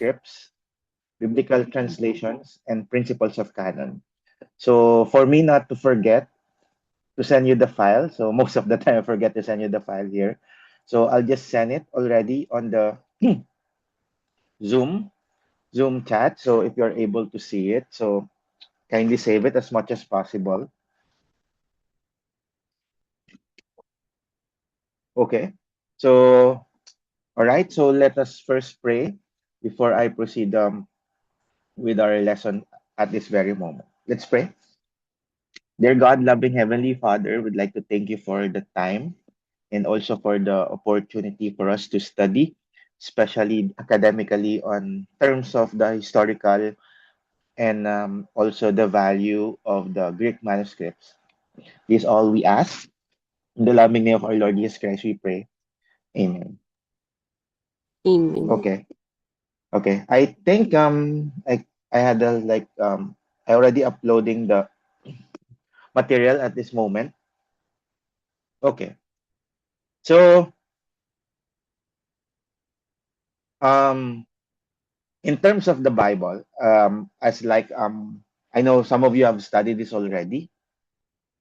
manuscripts, biblical translations, and principles of canon. So for me not to forget to send you the file, so most of the time I forget to send you the file here. So I'll just send it already on the Zoom Zoom chat. So if you're able to see it, so kindly save it as much as possible. Okay. So all right. So let us first pray before I proceed with our lesson at this very moment. Let's pray. Dear God, loving Heavenly Father, we'd like to thank you for the time and also for the opportunity for us to study, especially academically, on terms of the historical and also the value of the Greek manuscripts. This is all we ask. In the loving name of our Lord Jesus Christ, we pray. Amen. Amen. Okay. Okay. I think I had a I already uploading the material at this moment. Okay. So um in terms of the Bible, as I know some of you have studied this already.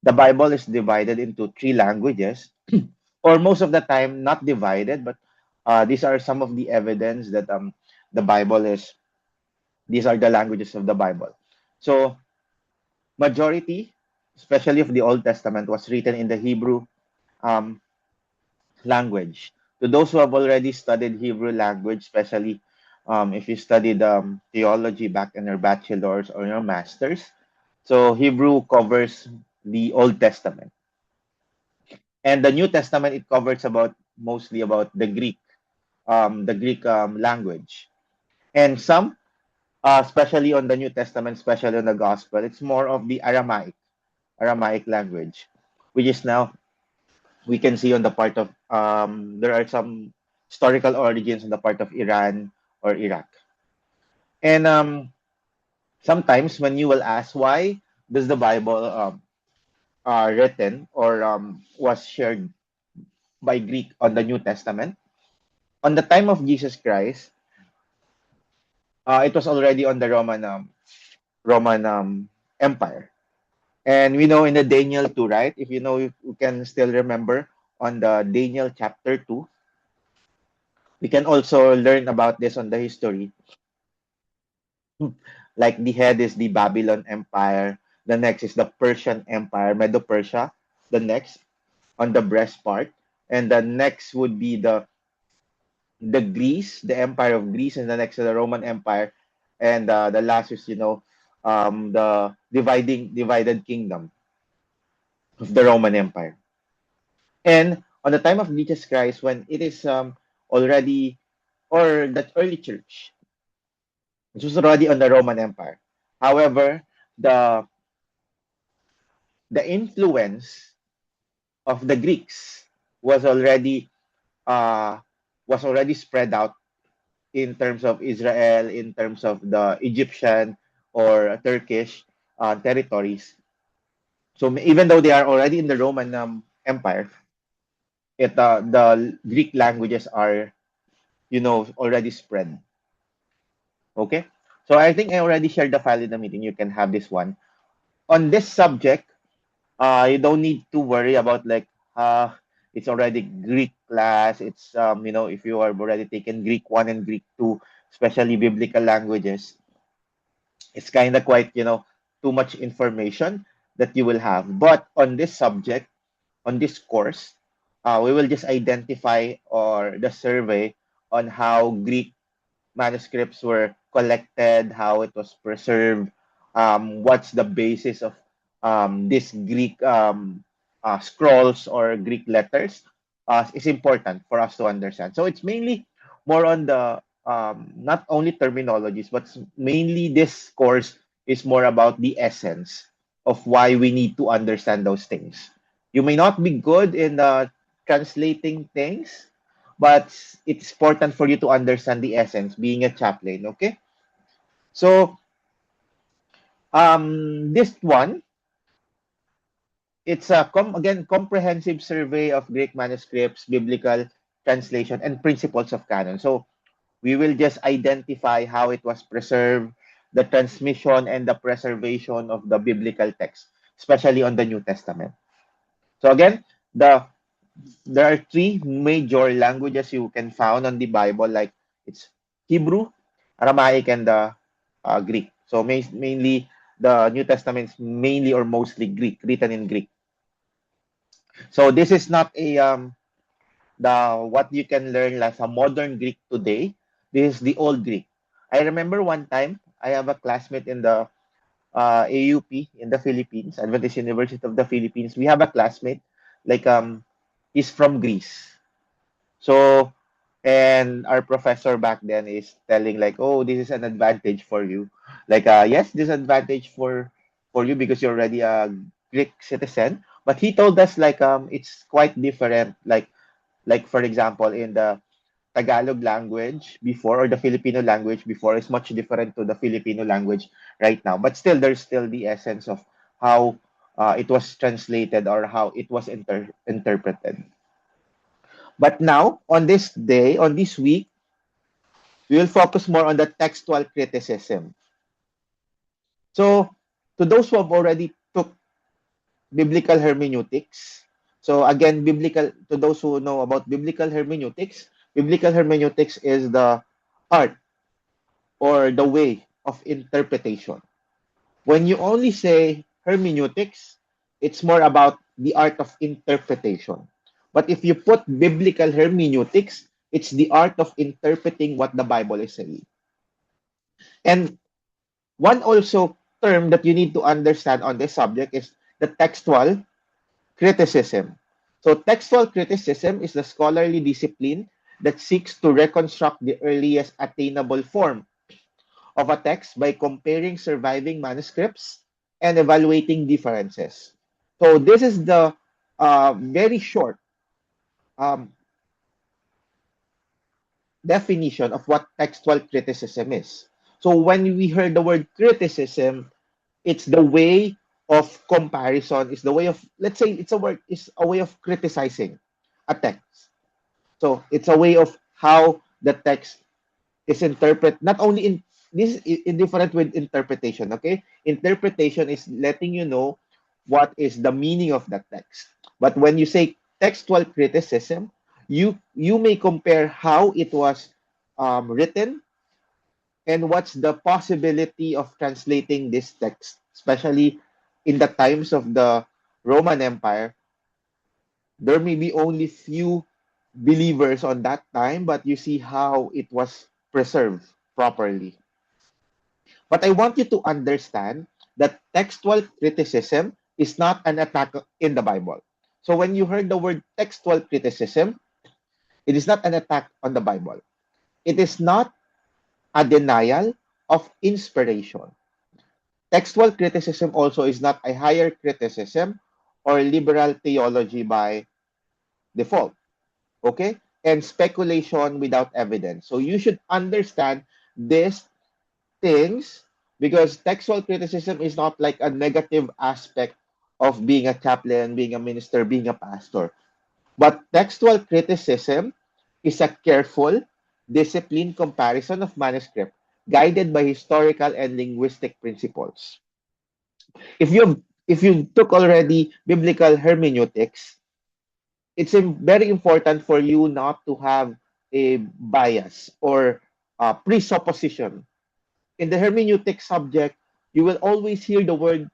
The Bible is divided into three languages, or most of the time not divided, but these are some of the evidence that the Bible is. These are the languages of the Bible. So majority, especially of the Old Testament, was written in the Hebrew um, language. To those who have already studied Hebrew language, especially if you studied theology back in your bachelor's or your master's, so Hebrew covers the Old Testament, and the New Testament it covers about mostly about the Greek language, and some, especially on the New Testament, especially on the Gospel, it's more of the Aramaic language, which is now we can see on the part of there are some historical origins on the part of Iran or Iraq. And sometimes when you will ask why does the Bible written or was shared by Greek on the New Testament, on the time of Jesus Christ, it was already on the Roman Empire. And we know in the Daniel 2, right? If you know, you can still remember on the Daniel chapter 2, we can also learn about this on the history. Like the head is the Babylon Empire, the next is the Persian Empire, Medo Persia, the next on the breast part, and the next would be the Greece, the Empire of Greece, and the next is the Roman Empire, and the last is the divided kingdom of the Roman Empire. And on the time of Jesus Christ, when it is already or that early church, it was already on the Roman Empire. However, the the influence of the Greeks was already uh, spread out in terms of Israel, in terms of the Egyptian or Turkish territories. So even though they are already in the Roman Empire, the Greek languages are already spread. Okay, so I think I already shared the file in the meeting. You can have this one on this subject. You don't need to worry about it's already Greek class. It's if you are already taken Greek 1 and Greek 2, especially biblical languages, it's kind of quite too much information that you will have. But on this subject, on this course, we will just identify or the survey on how Greek manuscripts were collected, how it was preserved, what's the basis of this Greek scrolls or Greek letters is important for us to understand. So it's mainly more on the not only terminologies, but mainly this course is more about the essence of why we need to understand those things. You may not be good in translating things, but it's important for you to understand the essence being a chaplain. Okay, so this one, it's a again comprehensive survey of Greek manuscripts, biblical translation, and principles of canon. So We will just identify how it was preserved, the transmission and the preservation of the biblical text, especially on the New Testament. So again, there are three major languages you can found on the Bible, like it's Hebrew, Aramaic, and the Greek. So mainly the New Testament is mainly or mostly Greek, written in Greek. So this is not a the what you can learn as a modern Greek today. This is the old Greek. I remember one time I have a classmate in the AUP in the Philippines, Adventist University of the Philippines. We have a classmate like he's from Greece. So and our professor back then is telling like, oh, this is an advantage for you. Like yes, this advantage for you because you're already a Greek citizen. But he told us like it's quite different. Like for example in the Tagalog language before or the Filipino language before is much different to the Filipino language right now. But still, there's still the essence of how it was translated or how it was interpreted. But now, on this day, on this week, we will focus more on the textual criticism. So, to those who have already took biblical hermeneutics, so again, to those who know about biblical hermeneutics is the art or the way of interpretation. When you only say hermeneutics, it's more about the art of interpretation. But if you put biblical hermeneutics, it's the art of interpreting what the Bible is saying. And one also term that you need to understand on this subject is the textual criticism. So, textual criticism is the scholarly discipline that seeks to reconstruct the earliest attainable form of a text by comparing surviving manuscripts and evaluating differences. So this is the very short um, definition of what textual criticism is. So when we heard the word criticism, it's the way of comparison. It's the way of, let's say, it's a way of criticizing a text. So it's a way of how the text is interpret not only in this is different with interpretation. Okay, interpretation is letting you know what is the meaning of the text, but when you say textual criticism, you may compare how it was written and what's the possibility of translating this text, especially in the times of the Roman Empire. There may be only few believers on that time, but you see how it was preserved properly. But I want you to understand that textual criticism is not an attack in the Bible. So when you heard the word textual criticism, it is not an attack on the Bible. It is not a denial of inspiration. Textual criticism also is not a higher criticism or liberal theology by default. Okay? And speculation without evidence. So you should understand these things because textual criticism is not like a negative aspect of being a chaplain, being a minister, being a pastor. But textual criticism is a careful, disciplined comparison of manuscript guided by historical and linguistic principles. If you took already biblical hermeneutics, it's very important for you not to have a bias or presupposition. In the hermeneutic subject, you will always hear the word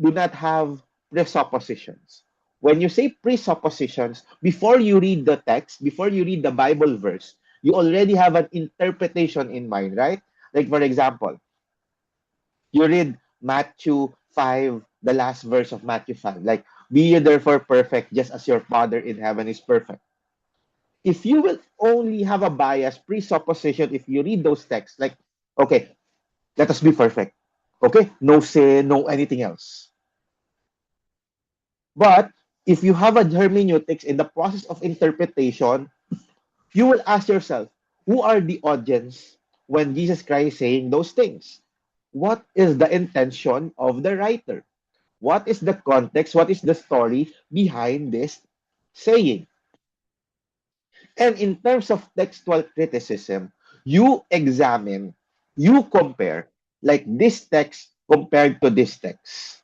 do not have presuppositions. When you say presuppositions, before you read the text, before you read the Bible verse, you already have an interpretation in mind, right? Like, for example, you read Matthew 5, the last verse of Matthew 5, like, be ye therefore perfect, just as your Father in heaven is perfect. If you will only have a bias, presupposition, if you read those texts, like, okay, let us be perfect. Okay? No sin, no anything else. But if you have a hermeneutics in the process of interpretation, you will ask yourself, who are the audience when Jesus Christ is saying those things? What is the intention of the writer? What is the context? What is the story behind this saying? And in terms of textual criticism, You examine, you compare, like this text compared to this text.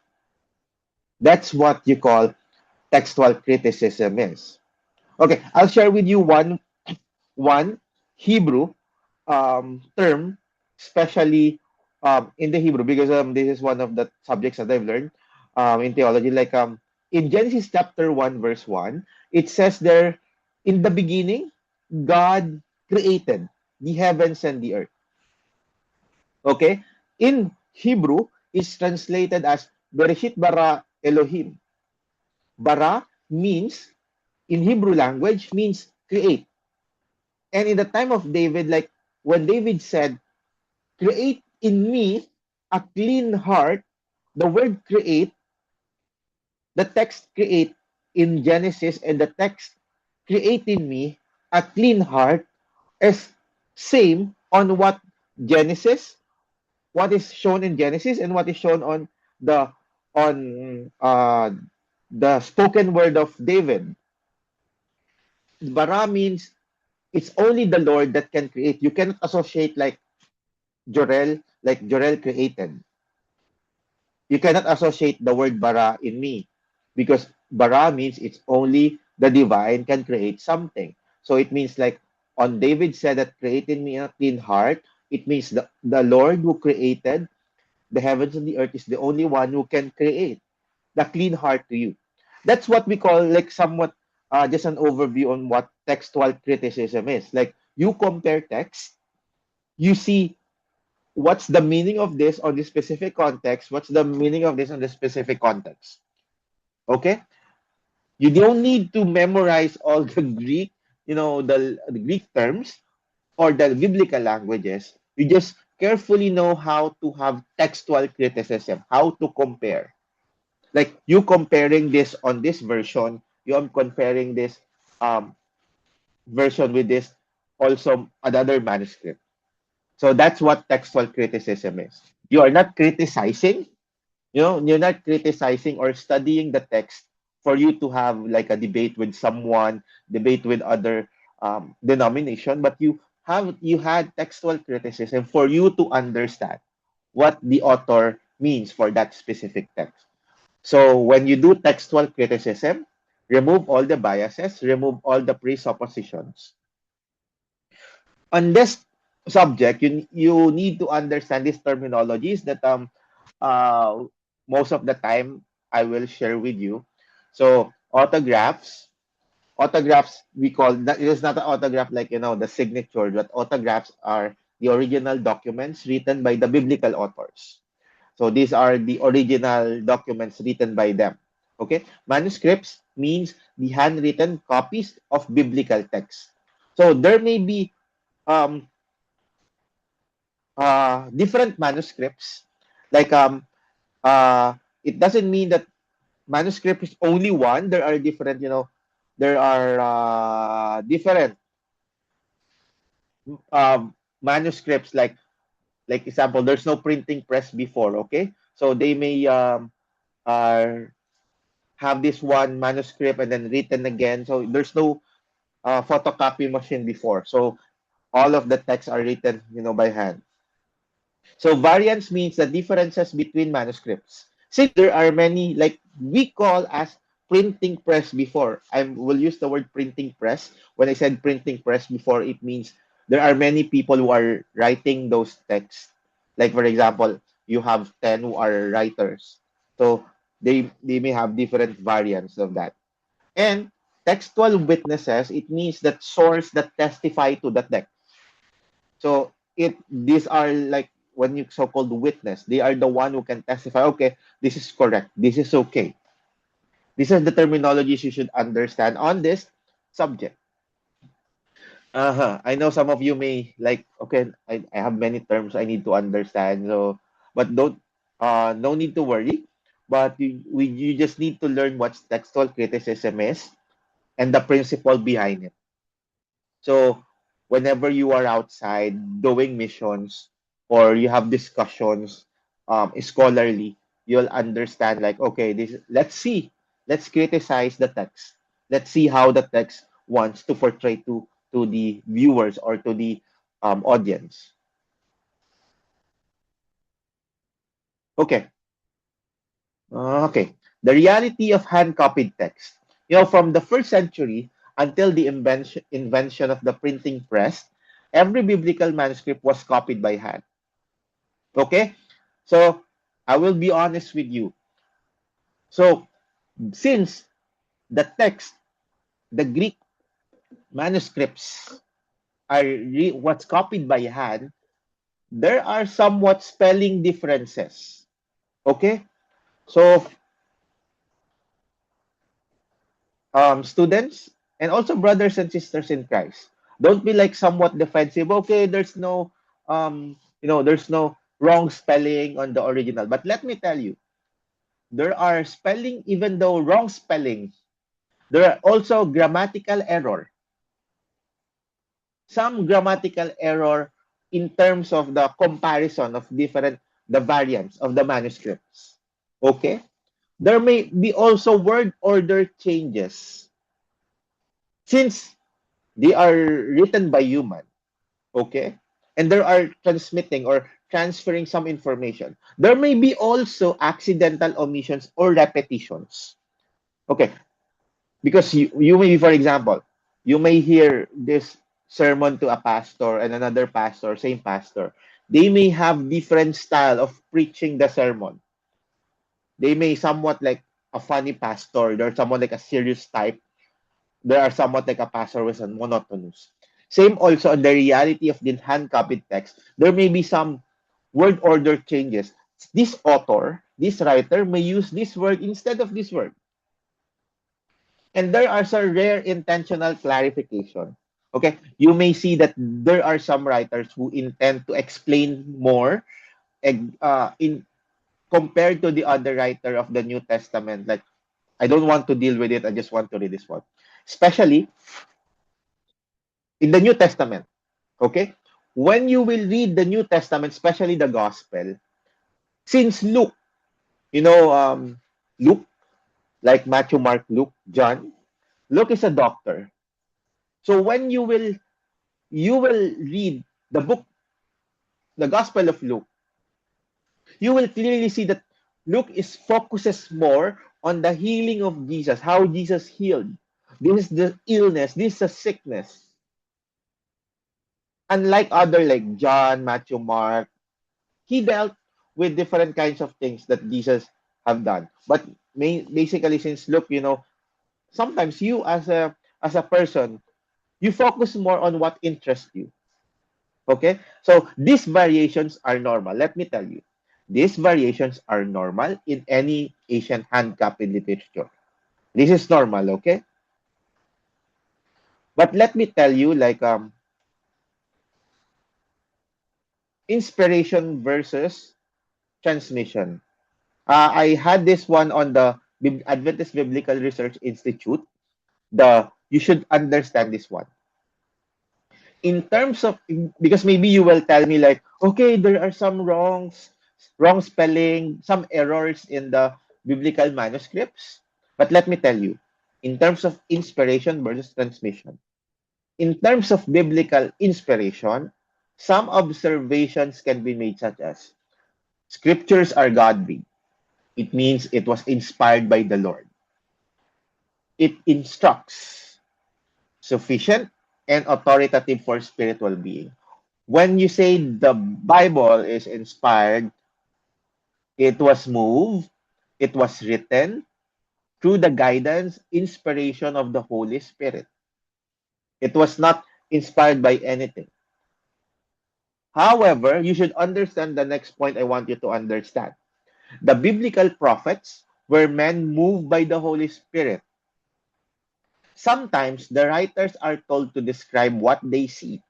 That's what you call textual criticism is. Okay, I'll share with you one Hebrew term, especially in the Hebrew, because this is one of the subjects that I've learned in theology. Like in Genesis chapter 1, verse 1, it says there, in the beginning, God created the heavens and the earth. Okay? In Hebrew, it's translated as Bereshit bara Elohim. Bara means, in Hebrew language, means create. And in the time of David, like when David said, create in me a clean heart, the word create, the text create in Genesis and the text create in me a clean heart is same on what Genesis, what is shown in Genesis and what is shown the on the spoken word of David. Bara means it's only the Lord that can create. You cannot associate like Jorel created. You cannot associate the word bara in me because bara means it's only the divine can create something. So it means like on David said that create in me a clean heart. It means the Lord who created the heavens and the earth is the only one who can create the clean heart to you. That's what we call like somewhat just an overview on what textual criticism is. Like you compare text, you see what's the meaning of this on this specific context, what's the meaning of this on this specific context. Okay? You don't need to memorize all the Greek, the Greek terms or the biblical languages. You just carefully know how to have textual criticism, how to compare. Like you comparing this on this version, you are comparing this um, version with this also another manuscript. So that's what textual criticism is. You are not criticizing, you're not criticizing or studying the text for you to have like a debate with someone, debate with other denomination, but you had textual criticism for you to understand what the author means for that specific text. So when you do textual criticism, remove all the biases, remove all the presuppositions. On this subject, you need to understand these terminologies that uh, most of the time I will share with you. So autographs we call that it is not an autograph like the signature, but autographs are the original documents written by the biblical authors. So these are the original documents written by them. Okay, manuscripts means the handwritten copies of biblical texts. So there may be um, different manuscripts. Like it doesn't mean that manuscript is only one. There are different, there are different manuscripts. Like example, there's no printing press before. Okay, so they may uh, have this one manuscript and then written again. So there's no photocopy machine before. So all of the texts are written, by hand. So variance means the differences between manuscripts. Since there are many, like we call as printing press before, I will use the word printing press. When I said printing press before, it means there are many people who are writing those texts. Like for example, you have 10 who are writers. So they may have different variants of that. And textual witnesses, it means that source that testify to the text. So these are like when you so-called witness, they are the one who can testify, okay, this is correct, this is okay. These are the terminologies you should understand on this subject. I know some of you may like, okay, I have many terms I need to understand. So but don't no need to worry. But you just need to learn what textual criticism is and the principle behind it. So whenever you are outside doing missions or you have discussions, scholarly, you'll understand like, okay, let's criticize the text. Let's see how the text wants to portray to the viewers or to the audience. Okay. Okay. The reality of hand-copied text. From the first century until the invention of the printing press, every biblical manuscript was copied by hand. Okay? So, I will be honest with you. So, since the text, the Greek manuscripts what's copied by hand, there are somewhat spelling differences. Okay? So, students and also brothers and sisters in Christ, don't be like somewhat defensive. Okay, there's no wrong spelling on the original. But let me tell you, there are spelling, even though wrong spelling, there are also grammatical error. Some grammatical error in terms of the comparison of the variants of the manuscripts. Okay? There may be also word order changes. Since they are written by human, okay? And they are transmitting or transferring some information. There may be also accidental omissions or repetitions. Okay, because you may, for example, you may hear this sermon to a pastor and another pastor, same pastor. They may have different style of preaching the sermon. They may somewhat like a funny pastor, there's someone like a serious type. There are somewhat like a pastor with a monotonous. Same also on the reality of the hand-copied text. There may be some word order changes. This author, this writer may use this word instead of this word. And there are some rare intentional clarification. Okay, you may see that there are some writers who intend to explain more in compared to the other writer of the New Testament. Like, I don't want to deal with it. I just want to read this one. Especially in the New Testament. Okay? When you will read the New Testament, especially the Gospel, since Luke, Luke, like Matthew, Mark, Luke, John, Luke is a doctor. So when you will read the book, the Gospel of Luke, you will clearly see that Luke focuses more on the healing of Jesus, how Jesus healed. This is the illness, this is a sickness. Unlike other like John, Matthew, Mark, he dealt with different kinds of things that Jesus have done. But basically, since Luke, sometimes you as a person, you focus more on what interests you. Okay, so these variations are normal. Let me tell you, these variations are normal in any Asian hand copied literature. This is normal, okay? But let me tell you, like inspiration versus transmission. I had this one on the Adventist Biblical Research Institute. You should understand this one. In terms of, because maybe you will tell me like, okay, there are some wrong spelling, some errors in the biblical manuscripts. But let me tell you, in terms of inspiration versus transmission, in terms of biblical inspiration, some observations can be made, such as scriptures are God-breathed. It means it was inspired by the Lord. It instructs, sufficient, and authoritative for spiritual being. When you say the Bible is inspired, it was moved, it was written through the guidance, inspiration of the Holy Spirit. It was not inspired by anything. However, you should understand the next point I want you to understand. The biblical prophets were men moved by the Holy Spirit. Sometimes the writers are told to describe what they see.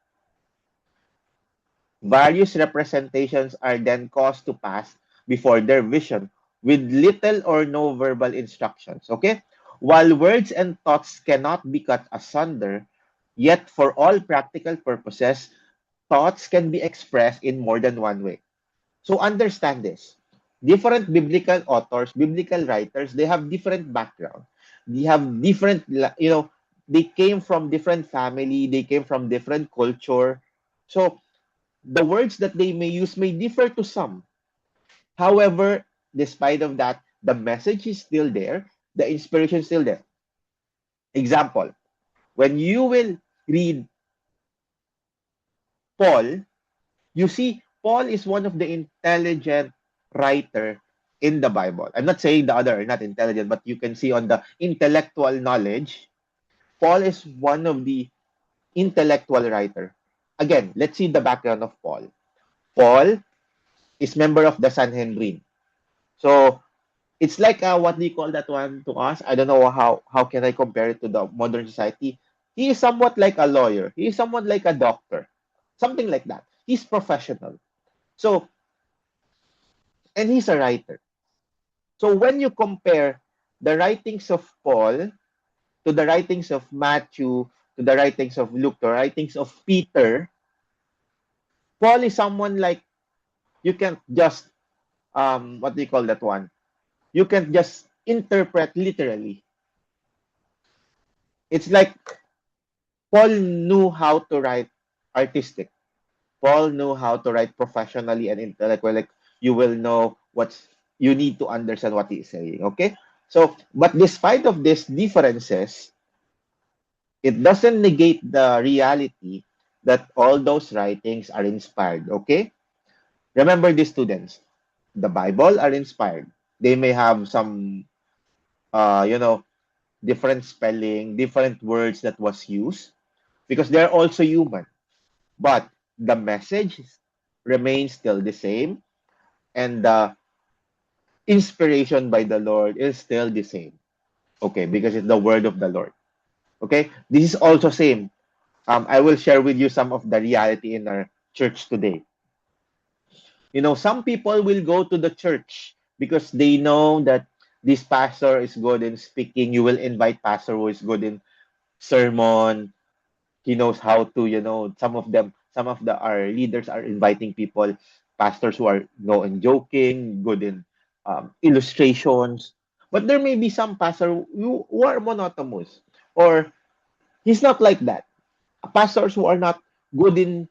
Various representations are then caused to pass before their vision with little or no verbal instructions. Okay? While words and thoughts cannot be cut asunder, yet for all practical purposes, thoughts can be expressed in more than one way. So understand this. Different biblical authors, biblical writers, they have different background. They have different, they came from different family, they came from different culture. So the words that they may use may differ to some. However, despite of that, the message is still there, the inspiration is still there. Example, when you will read Paul, you see Paul is one of the intelligent writer in the Bible. I'm not saying the other are not intelligent, but you can see on the intellectual knowledge, Paul is one of the intellectual writer. Again, let's see the background of Paul. Paul is member of the Sanhedrin. So it's like what do you call that one to us? I don't know how can I compare it to the modern society. He is somewhat like a lawyer. He is somewhat like a doctor, something like that. He's professional. So and he's a writer. So when you compare the writings of Paul to the writings of Matthew, to the writings of Luke, to the writings of Peter, Paul is someone like you can't just what do you call that one? You can't just interpret literally. It's like Paul knew how to write artistic. Paul knew how to write professionally and intellectually. Like you will know what's you need to understand what he's saying. Okay. So, but despite of these differences, it doesn't negate the reality that all those writings are inspired. Okay. Remember these students. The Bible are inspired. They may have some, you know, different spelling, different words that was used because they're also human. But the message remains still the same, and the inspiration by the Lord is still the same. Okay, because it's the word of the Lord. Okay, this is also same. I will share with you some of the reality in our church today. You know, some people will go to the church because they know that this pastor is good in speaking. You will invite pastor who is good in sermon. He knows how to, you know, some of the our leaders are inviting people, pastors who are know in joking, good in illustrations. But there may be some pastor who are monotonous, or he's not like that. Pastors who are not good in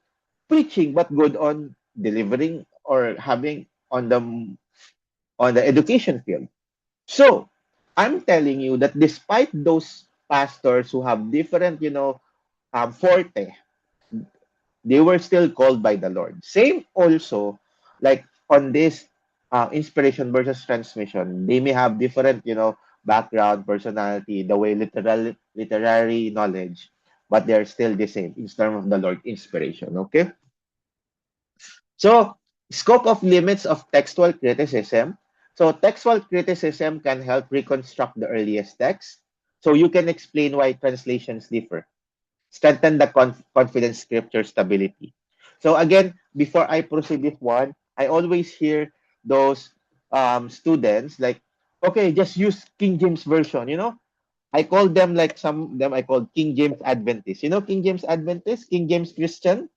preaching, but good on delivering or having on the education field. So I'm telling you that despite those pastors who have different, you know, forte, they were still called by the Lord. Same also, like on this inspiration versus transmission, they may have different, you know, background, personality, the way literary knowledge, but they're still the same in terms of the Lord inspiration. Okay, so scope of limits of textual criticism. So textual criticism can help reconstruct the earliest text. So you can explain why translations differ, strengthen the confidence scripture stability. So again, before I proceed with one, I always hear those students like, okay, just use King James version. You know, I call them like some of them I call King James Adventist. You know, King James Adventist, King James Christian.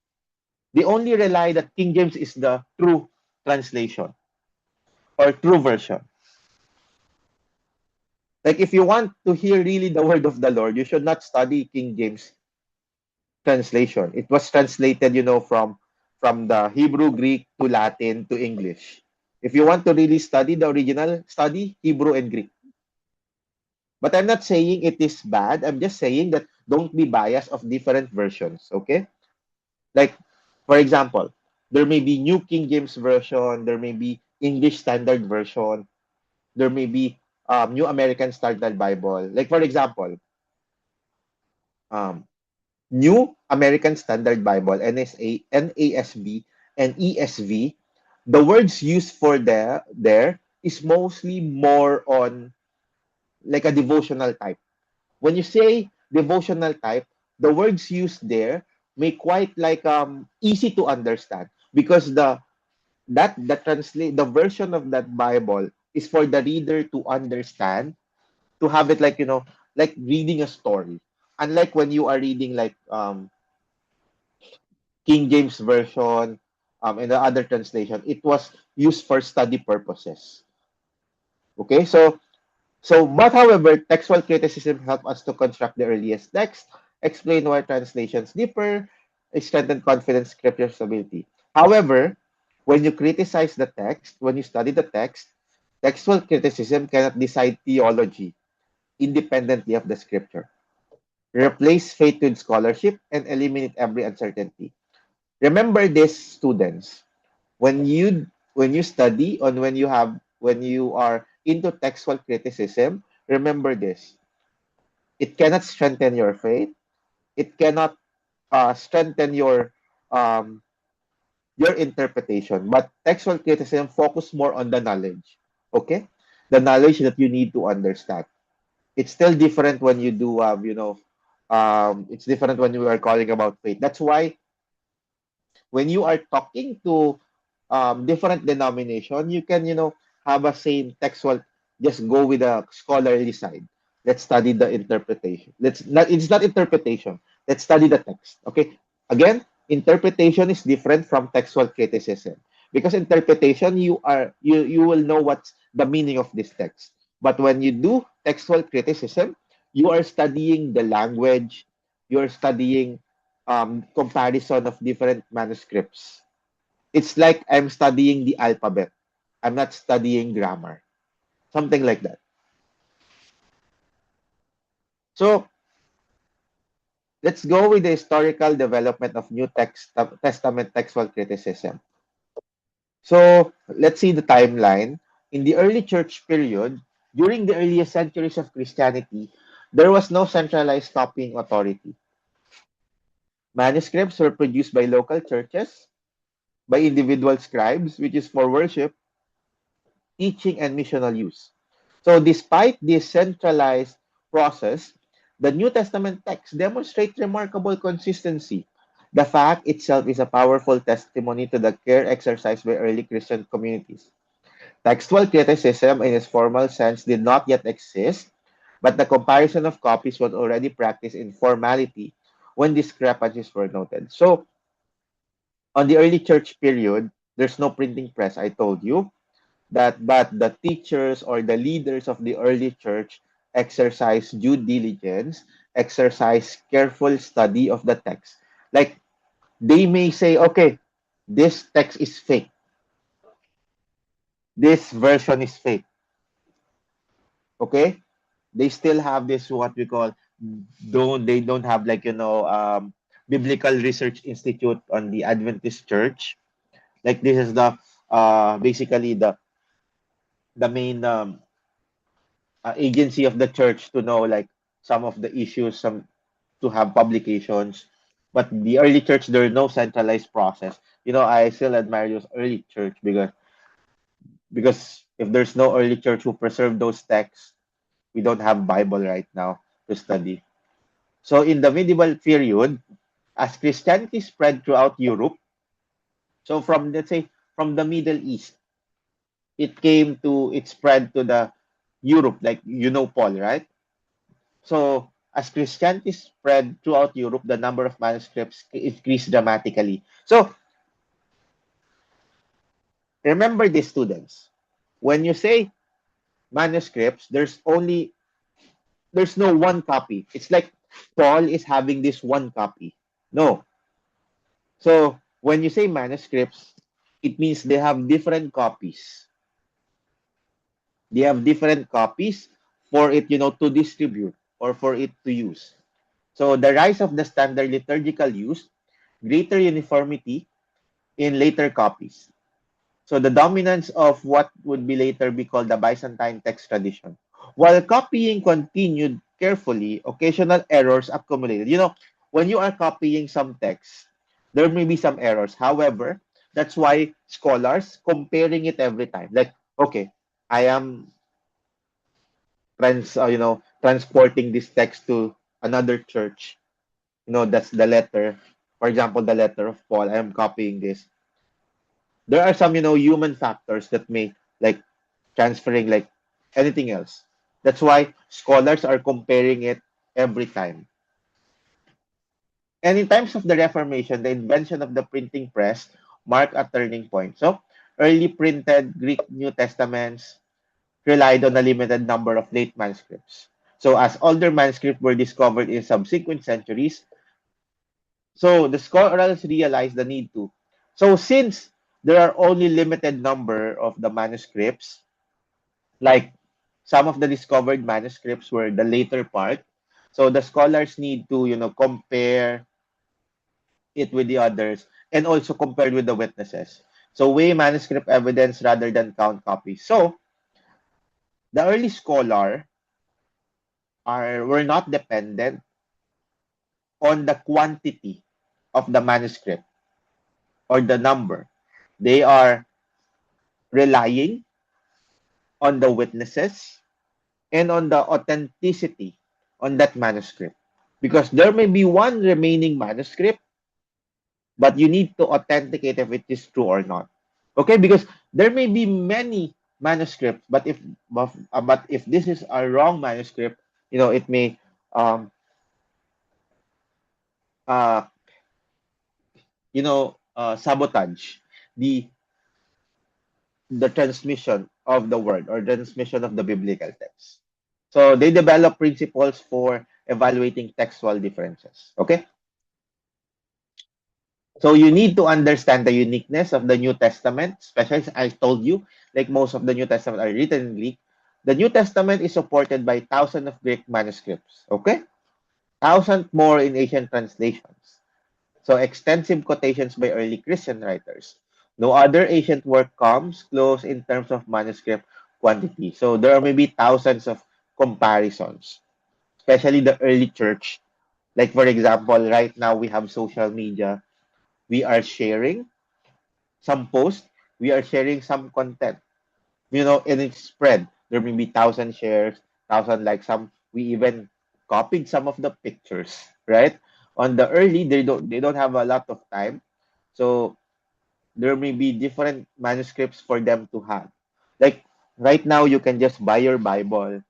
They only rely that King James is the true translation or true version. Like if you want to hear really the word of the Lord, you should not study King James translation. It was translated, you know, from the Hebrew, Greek to Latin to English. If you want to really study the original, study Hebrew and Greek. But I'm not saying it is bad. I'm just saying that don't be biased of different versions. Okay? Like, for example, there may be New King James Version, there may be English Standard Version, there may be New American Standard Bible. Like, for example, um, New American Standard Bible, NASB, and ESV, the words used for there is mostly more on like a devotional type. When you say devotional type, the words used there make quite like easy to understand because the translate the version of that Bible is for the reader to understand, to have it like, you know, like reading a story. Unlike when you are reading like King James Version, and the other translation, it was used for study purposes. Okay, but however, textual criticism help us to construct the earliest text, explain why translations differ, strengthen confidence, scripture stability. However, when you criticize the text, when you study the text, textual criticism cannot decide theology independently of the scripture. Replace faith with scholarship and eliminate every uncertainty. Remember this, students. When you study and when you are into textual criticism, remember this. It cannot strengthen your faith. It cannot strengthen um, your interpretation. But textual criticism focus more on the knowledge. Okay, the knowledge that you need to understand. It's still different when you do it's different when you are calling about faith. That's why when you are talking to different denomination, you can have a same textual. Just go with a scholarly side. Let's study the interpretation. Let's not. It's not interpretation. Let's study the text. Okay. Again, interpretation is different from textual criticism because interpretation you will know what's the meaning of this text. But when you do textual criticism, you are studying the language. You are studying comparison of different manuscripts. It's like I'm studying the alphabet. I'm not studying grammar. Something like that. So let's go with the historical development of New Testament textual criticism. So let's see the timeline. In the early church period, during the earliest centuries of Christianity, there was no centralized copying authority. Manuscripts were produced by local churches, by individual scribes, which is for worship, teaching, and missional use. So, despite this centralized process, the New Testament text demonstrates remarkable consistency. The fact itself is a powerful testimony to the care exercised by early Christian communities. Textual criticism, in its formal sense, did not yet exist, but the comparison of copies was already practiced in formality when discrepancies were noted. So, on the early church period, there's no printing press, I told you that, but the teachers or the leaders of the early church exercise due diligence, exercise careful study of the text. Like they may say, okay, this text is fake, this version is fake. Okay, they still have this what we call don't have like biblical research institute on the Adventist church. Like this is the basically the main agency of the church to know like some of the issues, some to have publications. But the early church, there is no centralized process. I still admire those early church because if there's no early church who preserve those texts, we don't have Bible right now to study. So in the medieval period, as Christianity spread throughout Europe, so from let's say from the Middle East, it spread to the Europe, like Paul, right? So, as Christianity spread throughout Europe, the number of manuscripts increased dramatically. So, remember this, students. When you say manuscripts, there's no one copy. It's like Paul is having this one copy. No. So, when you say manuscripts, it means they have different copies. They have different copies for it, to distribute or for it to use. So the rise of the standard liturgical use, greater uniformity in later copies. So the dominance of what would be later be called the Byzantine text tradition. While copying continued carefully, occasional errors accumulated. When you are copying some text, there may be some errors. However, that's why scholars comparing it every time. Like, okay, I am transporting this text to another church. That's the letter. For example, the letter of Paul. I am copying this. There are some, human factors that may like transferring like anything else. That's why scholars are comparing it every time. And in times of the Reformation, the invention of the printing press marked a turning point. So, early printed Greek New Testaments relied on a limited number of late manuscripts. So, as older manuscripts were discovered in subsequent centuries, So the scholars realized the need to. So since there are only limited number of the manuscripts, like some of the discovered manuscripts were the later part, so the scholars need to, compare it with the others and also compared with the witnesses. So weigh manuscript evidence rather than count copies. So the early scholar are were not dependent on the quantity of the manuscript or the number. They are relying on the witnesses and on the authenticity on that manuscript. Because there may be one remaining manuscript, but you need to authenticate if it is true or not. Okay, because there may be many manuscripts, but if this is a wrong manuscript, it may um uh sabotage the the transmission of the word or transmission of the biblical text. So they develop principles for evaluating textual differences. Okay, so you need to understand the uniqueness of the New Testament, especially as I told you, like most of the New Testament are written in Greek. The New Testament is supported by thousands of Greek manuscripts. Okay, thousands more in Asian translations. So extensive quotations by early Christian writers. No other ancient work comes close in terms of manuscript quantity. So there are maybe thousands of comparisons, especially the early church. Like for example, right now we have social media. We are sharing some posts. We are sharing some content. And it's spread. There may be thousand shares, thousand likes. Some we even copied some of the pictures, right? On the early, they don't have a lot of time, so there may be different manuscripts for them to have. Like right now, you can just buy your Bible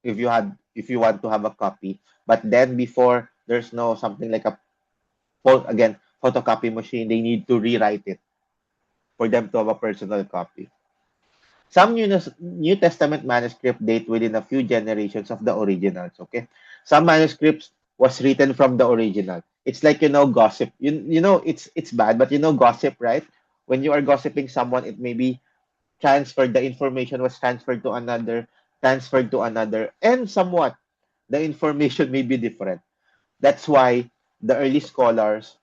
if you want to have a copy. But then before, there's no something like a again photocopy machine. They need to rewrite it for them to have a personal copy. Some New Testament manuscript date within a few generations of the originals. Okay, some manuscripts was written from the original. It's like gossip. It's bad, but gossip, right? When you are gossiping someone, it may be transferred. The information was transferred to another, and somewhat the information may be different. That's why the early scholars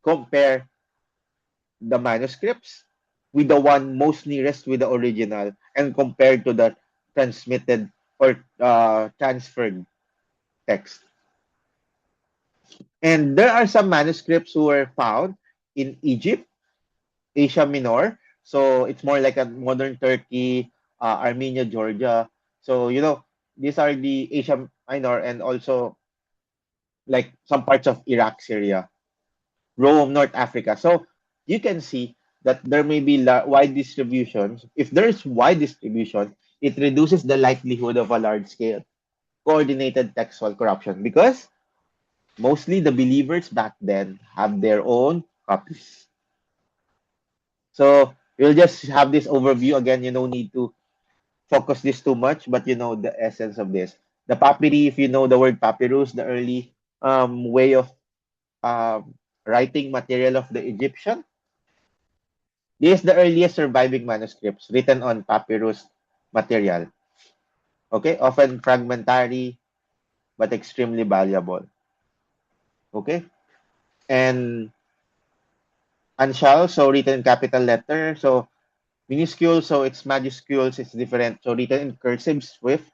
compare the manuscripts with the one most nearest with the original and compared to the transmitted or transferred text. And there are some manuscripts who were found in Egypt, Asia Minor. So it's more like a modern Turkey, Armenia, Georgia. So, these are the Asia Minor and also like some parts of Iraq, Syria, Rome, North Africa. So you can see that there may be wide distributions. If there is wide distribution, it reduces the likelihood of a large scale coordinated textual corruption because mostly the believers back then have their own copies. So we'll just have this overview again. You don't need to focus this too much, but you know the essence of this. The papyri, if you know the word papyrus, the early way of writing material of the Egyptian. This is the earliest surviving manuscripts written on papyrus material. Okay, often fragmentary but extremely valuable. Okay, and Anshal, so written in capital letter. So minuscule, so it's majuscules, it's different. So written in cursive script.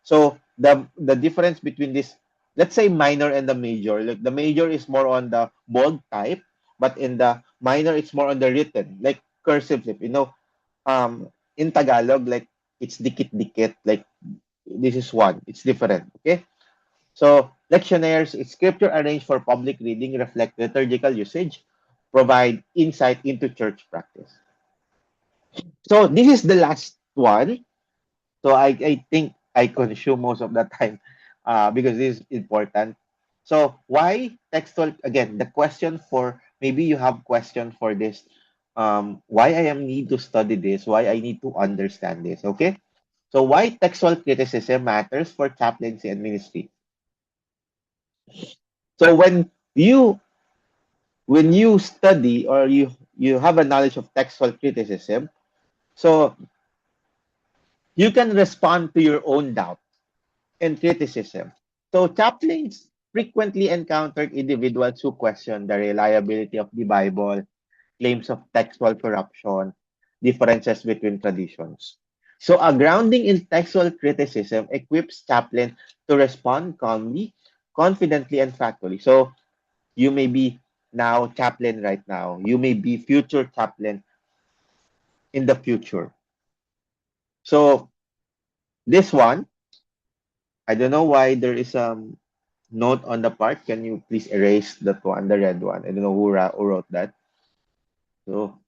So the difference between this, let's say minor and the major. Like the major is more on the bold type, but in the minor it's more on the written, like cursive script. In Tagalog, like it's dikit-dikit, like this is one. It's different. Okay. So lectionaires, it's scripture arranged for public reading, reflect liturgical usage, provide insight into church practice. So this is the last one. So I think I consume most of the time because this is important. So why textual again the question for maybe you have question for this why I am need to study this, why I need to understand this, okay? So why textual criticism matters for chaplaincy and ministry. So when you study or you have a knowledge of textual criticism, so you can respond to your own doubt and criticism. So chaplains frequently encountered individuals who questioned the reliability of the Bible, claims of textual corruption, differences between traditions. So a grounding in textual criticism equips chaplain to respond calmly, confidently, and factually. So you may be now chaplain right now. You may be future chaplain in the future. So this one, I don't know why there is note on the part. Can you please erase that one, the red one? I don't know who wrote that. So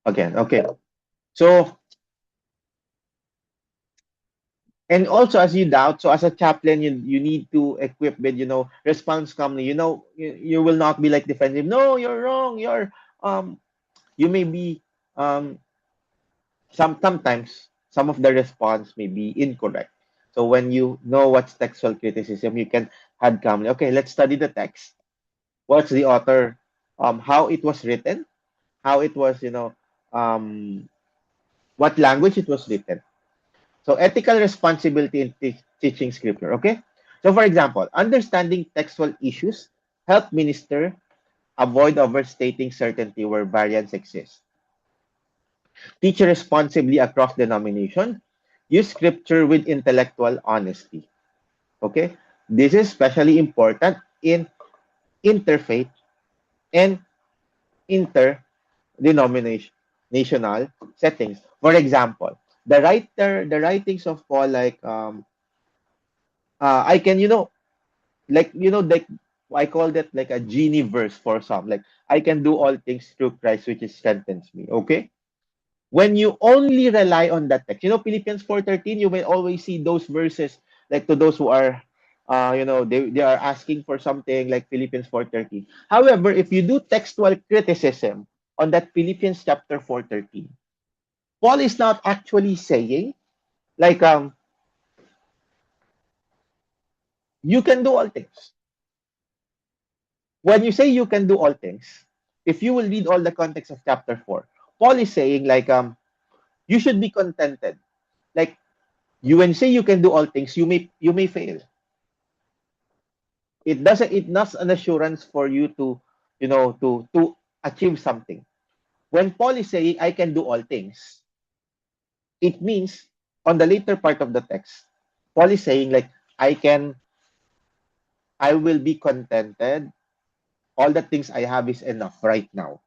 again, okay. So and also as you doubt, so as a chaplain, you need to equip with response calmly. You will not be like defensive. No, you're wrong. You may be um sometimes some of the response may be incorrect. So when you know what's textual criticism, you can add calmly. Okay, let's study the text. What's the author? How it was written? How it was what language it was written. So ethical responsibility in teaching scripture. Okay. So for example, understanding textual issues help minister avoid overstating certainty where variance exists. Teach responsibly across denomination. Use scripture with intellectual honesty. Okay. This is especially important in interfaith and interdenominational settings. For example, the writings of Paul, like I can like I call that like a genie verse for some. Like I can do all things through Christ which is strengthens me. Okay. When you only rely on that text, Philippians 4:13, you may always see those verses like to those who are they are asking for something like Philippians 4:13. However, if you do textual criticism on that Philippians chapter 4:13, Paul is not actually saying like you can do all things. When you say you can do all things, if you will read all the context of chapter 4, Paul is saying like you should be contented. Like you when you say you can do all things, you may fail. It not an assurance for you to to achieve something. When Paul is saying I can do all things, it means on the later part of the text, Paul is saying like I will be contented. All the things I have is enough right now.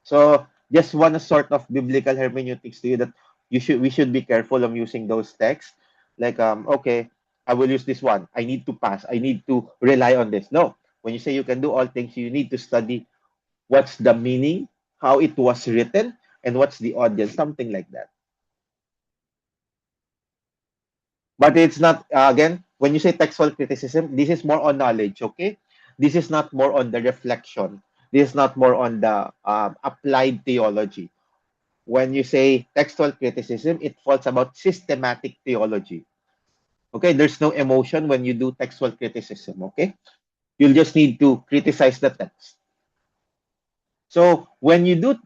So just one sort of biblical hermeneutics to you that we should be careful of using those texts. Like okay, I will use this one. I need to pass. I need to rely on this. No. When you say you can do all things, you need to study what's the meaning, how it was written, and what's the audience, something like that. But it's not again, when you say textual criticism, this is more on knowledge, okay? This is not more on the reflection. This is not more on the applied theology. When you say textual criticism, it falls about systematic theology. Okay, there's no emotion when you do textual criticism. Okay, you'll just need to criticize the text. So when you do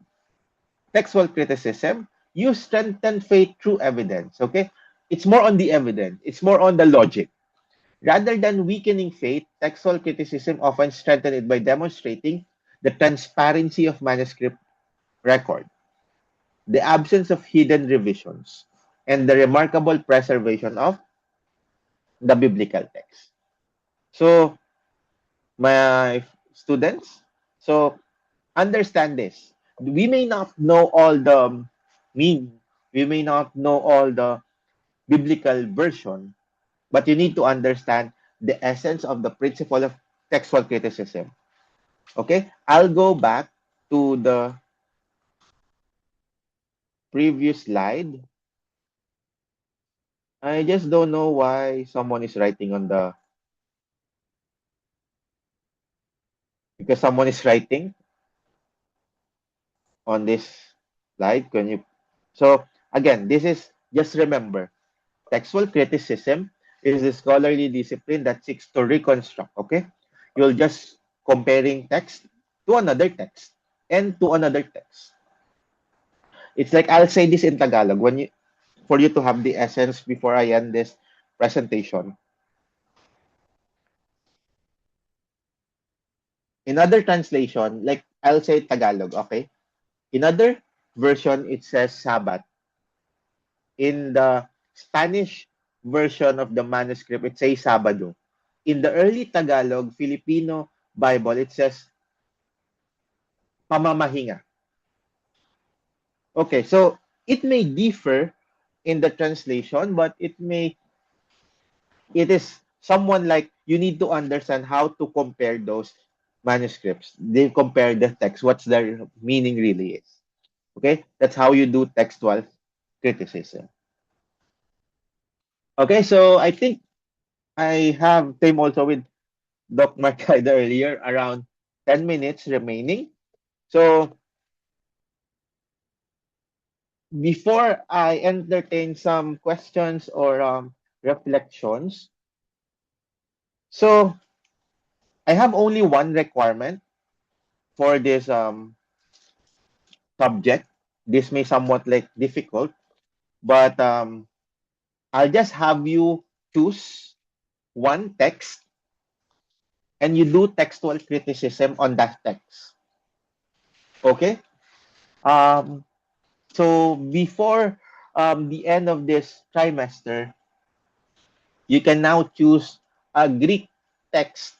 textual criticism, you strengthen faith through evidence. Okay, it's more on the evidence. It's more on the logic. Rather than weakening faith, textual criticism often strengthens it by demonstrating the transparency of manuscript record, the absence of hidden revisions, and the remarkable preservation of the biblical text. So, my students, so understand this. We may not know all the meaning, we may not know all the biblical version, but you need to understand the essence of the principle of textual criticism. Okay, I'll go back to the previous slide. I just don't know why someone is writing on the because someone is writing on this slide. Can you? So again, this is just remember textual criticism is the scholarly discipline that seeks to reconstruct, okay? You'll just comparing text to another text and to another text. It's like I'll say this in Tagalog when you for you to have the essence before I end this presentation. In other translation, like I'll say Tagalog, okay? In other version, it says Sabbath. In the Spanish version of the manuscript, it says Sabado. In the early Tagalog Filipino Bible, it says pamamahinga. Okay, so it may differ in the translation, but it is someone like you need to understand how to compare those manuscripts. They compare the text, what's their meaning really is. Okay, that's how you do textual criticism. Okay, so I think I have time also with Doc Marcaida earlier, around 10 minutes remaining. So before I entertain some questions or reflections, so I have only one requirement for this subject. This may somewhat like difficult, but I'll just have you choose one text and you do textual criticism on that text. Okay? Um, so before the end of this trimester, you can now choose a Greek text.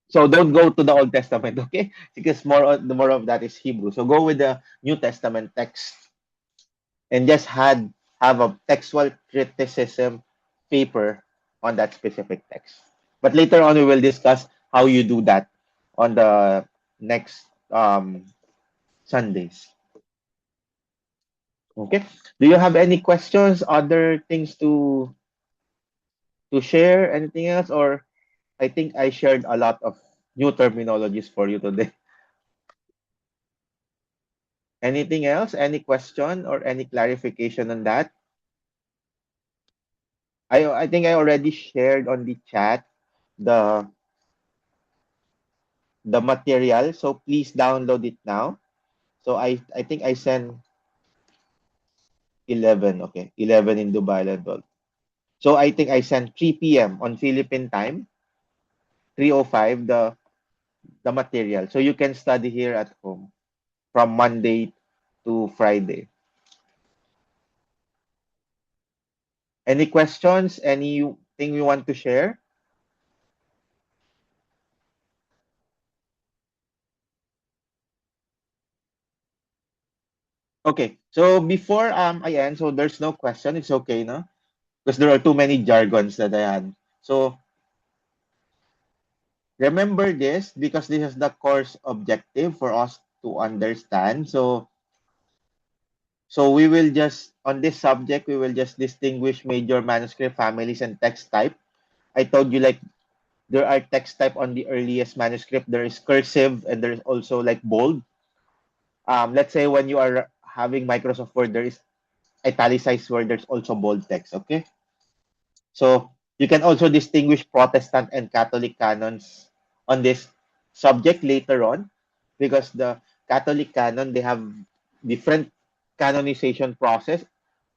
So don't go to the Old Testament, okay? Because more of that is Hebrew. So go with the New Testament text and just have a textual criticism paper on that specific text. But later on, we will discuss how you do that on the next Sundays. Okay. Do you have any questions? Other things to share? Anything else? Or I think I shared a lot of new terminologies for you today. Anything else? Any question or any clarification on that? I think I already shared on the chat the the material. So please download it now. So I think I sent 11. Okay, 11 in Dubai level. So I think I sent 3 p.m. on Philippine time, 3:05 the material. So you can study here at home from Monday to Friday. Any questions? Anything you want to share? Okay. So before I end, so there's no question. It's okay, no? Because there are too many jargons that I had. So remember this because this is the course objective for us to understand. So we will just on this subject we will just distinguish major manuscript families and text type. I told you like there are text type on the earliest manuscript. There is cursive and there's also like bold. Let's say when you are having Microsoft Word, there is italicized word. There's also bold text. Okay, so you can also distinguish Protestant and Catholic canons on this subject later on, because the Catholic canon they have different canonization process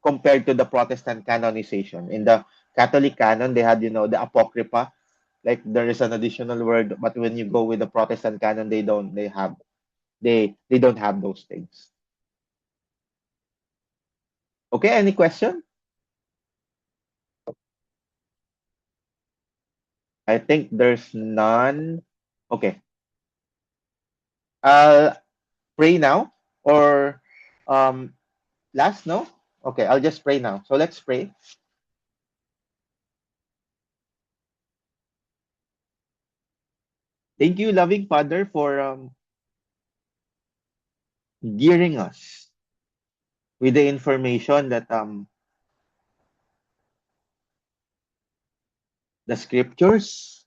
compared to the Protestant canonization. In the Catholic canon, they had the Apocrypha, like there is an additional word, but when you go with the Protestant canon, they don't have those things. Okay, any question? I think there's none. Okay. Pray now or um last no? Okay, I'll just pray now. So let's pray. Thank you, loving Father, for gearing us with the information that the scriptures,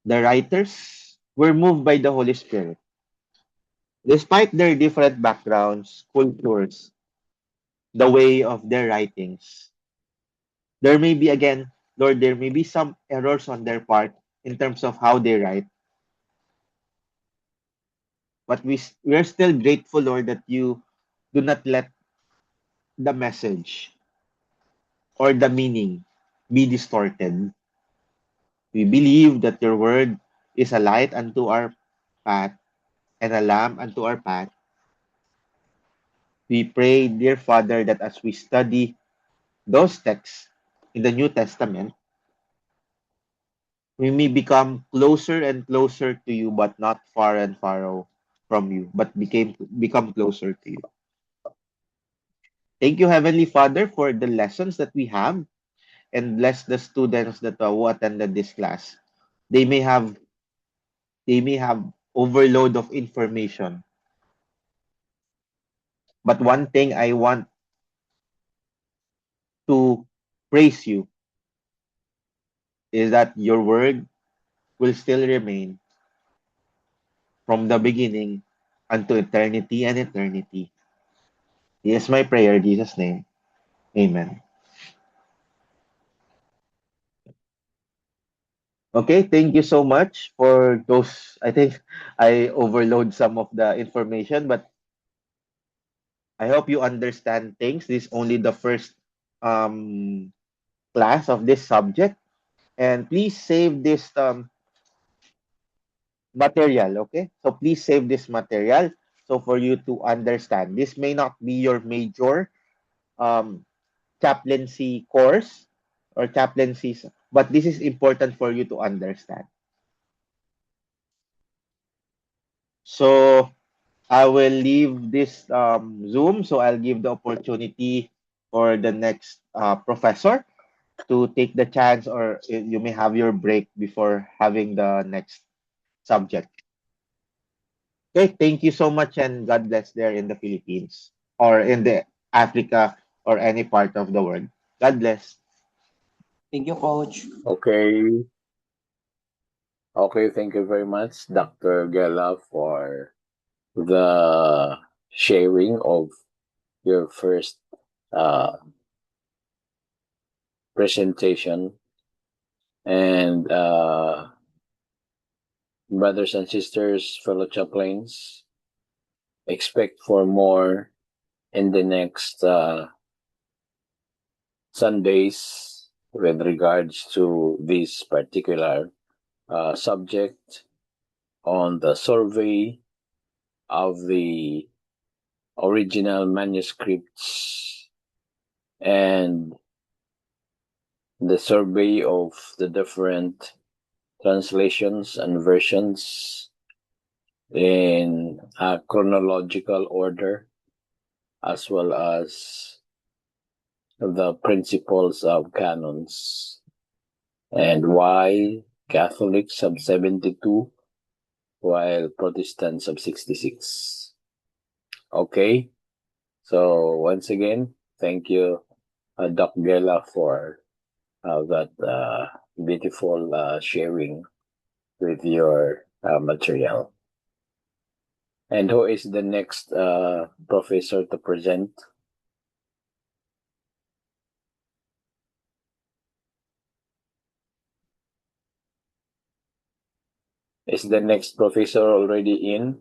the writers were moved by the Holy Spirit. Despite their different backgrounds, cultures, the way of their writings. There may be, again, Lord, there may be some errors on their part in terms of how they write, but we are still grateful, Lord, that you do not let the message or the meaning be distorted. We believe that your word is a light unto our path and a lamp unto our path. We pray, dear Father, that as we study those texts in the New Testament, we may become closer and closer to you, but not far and far from you, but become closer to you. Thank you, Heavenly Father, for the lessons that we have, and bless the students that who attended this class. They may have they may have overload of information, but one thing I want to praise you is that your word will still remain from the beginning unto eternity and eternity. Here's my prayer in Jesus' name. Amen. Okay, thank you so much for those. I think I overload some of the information, but I hope you understand things. This is only the first um, class of this subject. And please save this material, okay? So please save this material so for you to understand. This may not be your major um, chaplaincy course or chaplaincies, but this is important for you to understand. So I will leave this Zoom, so I'll give the opportunity for the next professor to take the chance, or you may have your break before having the next subject. Okay, thank you so much, and God bless there in the Philippines or in the Africa or any part of the world. God bless. Thank you, Coach. Okay. Okay, thank you very much, Dr. Gela, for the sharing of your first uh, presentation. And brothers and sisters, fellow chaplains, expect for more in the next Sundays with regards to this particular subject on the survey of the original manuscripts and the survey of the different translations and versions in a chronological order, as well as the principles of canons, and why Catholics have 72 while Protestants have 66. Okay, so once again, thank you, Doc Gela, for that beautiful sharing with your material. And who is the next professor to present? Is the next professor already in?